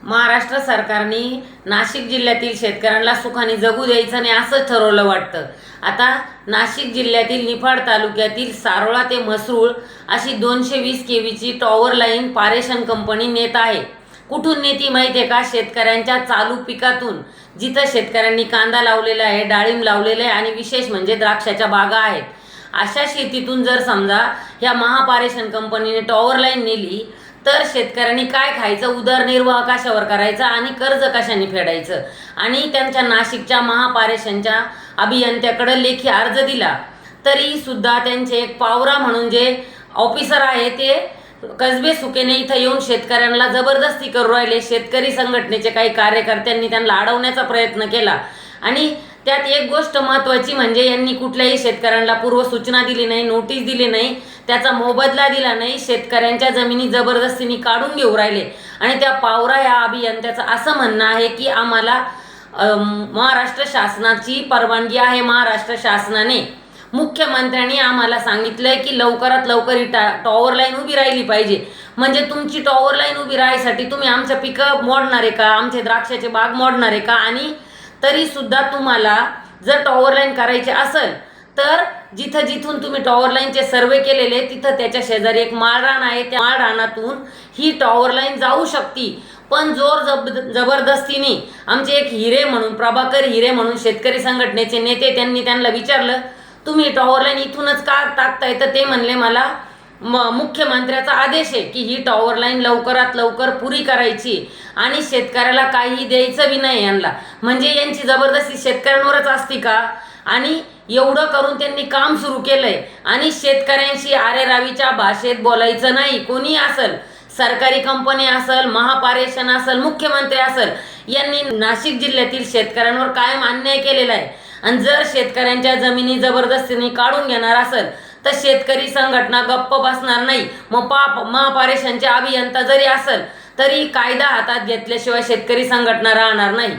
महाराष्ट्र सरकारने नाशिक जिल्ह्यातील शेतकऱ्यांना सुखाने जगू द्यायचं नाही असं ठरवलं वाटतं। आता नाशिक जिल्ह्यातील निफाड तालुक्यातील सारोळा ते म्हसरूळ अशी 220 केव्हीची टॉवर लाईन पारेषण कंपनी नेत आहे। कुठून नेती माहिती आहे का? शेतकऱ्यांच्या चालू पिकातून, जिथं शेतकऱ्यांनी कांदा लावलेला आहे, डाळिंब लावलेले आहे आणि विशेष म्हणजे द्राक्षाच्या बागा आहेत, अशा शेतीतून जर समजा ह्या महापारेषण कंपनीने टॉवर लाईन नेली तर शेतकऱ्यांनी काय खायचं, उदरनिर्वाह कशावर करायचा आणि कर्ज कशाने फेडायचं। आणि त्यांच्या नाशिकच्या महापारेषणच्या अभियंत्याकडे लेखी अर्ज दिला तरी सुद्धा त्यांचे एक पावरा म्हणून जे ऑफिसर आहे ते कसबे सुकेने इथं येऊन शेतकऱ्यांना जबरदस्ती करू राहिले। शेतकरी संघटनेचे काही कार्यकर्त्यांनी त्यांना अडवण्याचा प्रयत्न केला आणि त्यात एक गोष्ट महत्त्वाची म्हणजे यांनी कुठल्याही शेतकऱ्यांना पूर्वसूचना दिली नाही, नोटीस दिली नाही, त्याचा मोबदला दिला नाही। शेतकऱ्यांच्या जमिनी जबरदस्तीने काढून घेऊ राहिले आणि त्या पावरा या अभियंत्याचं असं म्हणणं आहे की आम्हाला महाराष्ट्र शासनाची परवानगी आहे, महाराष्ट्र शासनाने मुख्यमंत्र्यांनी आम्हाला सांगितलंय की लवकरात लवकर ही टॉवर लाईन उभी राहिली पाहिजे। म्हणजे तुमची टॉवर लाईन उभी राहायसाठी तुम्ही आमचं पिकं मोडणार आहे का, आमचे द्राक्षाचे बाग मोडणार आहे का? आणि तरी सुद्धा तुम्हाला जर टॉवर लाईन करायचे असेल तर जिथून तुम्ही टॉवर लाईनचे सर्वे केलेले तिथं त्याच्या शेजारी एक माळरान आहे, त्या माळरानातून ही टॉवर लाईन जाऊ शकते। पण जबरदस्तीने आमचे एक हिरे म्हणून, प्रभाकर हिरे म्हणून शेतकरी संघटनेचे नेते, त्यांना विचारलं तुम्ही टॉवर लाईन इथूनच का टाकताय? तर ते म्हणले मला मुख्यमंत्र्याचा आदेश आहे की ही टॉवर लाईन लवकरात लवकर पुरी करायची आणि शेतकऱ्याला काही द्यायचं बी नाही यांना। म्हणजे यांची जबरदस्ती शेतकऱ्यांवरच असती का? आणि एवढं करून त्यांनी काम सुरू केलंय आणि शेतकऱ्यांशी आरेरावीच्या भाषेत बोलायचं नाही। कोणी असेल, सरकारी कंपनी असेल, महापारेषण असेल, मुख्यमंत्री असेल, यांनी नाशिक जिल्ह्यातील शेतकऱ्यांवर कायम अन्याय केलेला आहे। आणि जर शेतकऱ्यांच्या जमिनी जबरदस्तीने काढून घेणार असेल तर शेतकरी संघटना गप्प बसणार नाही। मग महापारेषणचे अभियंता जरी असेल तरी कायदा हातात घेतल्याशिवाय शेतकरी संघटना राहणार नाही।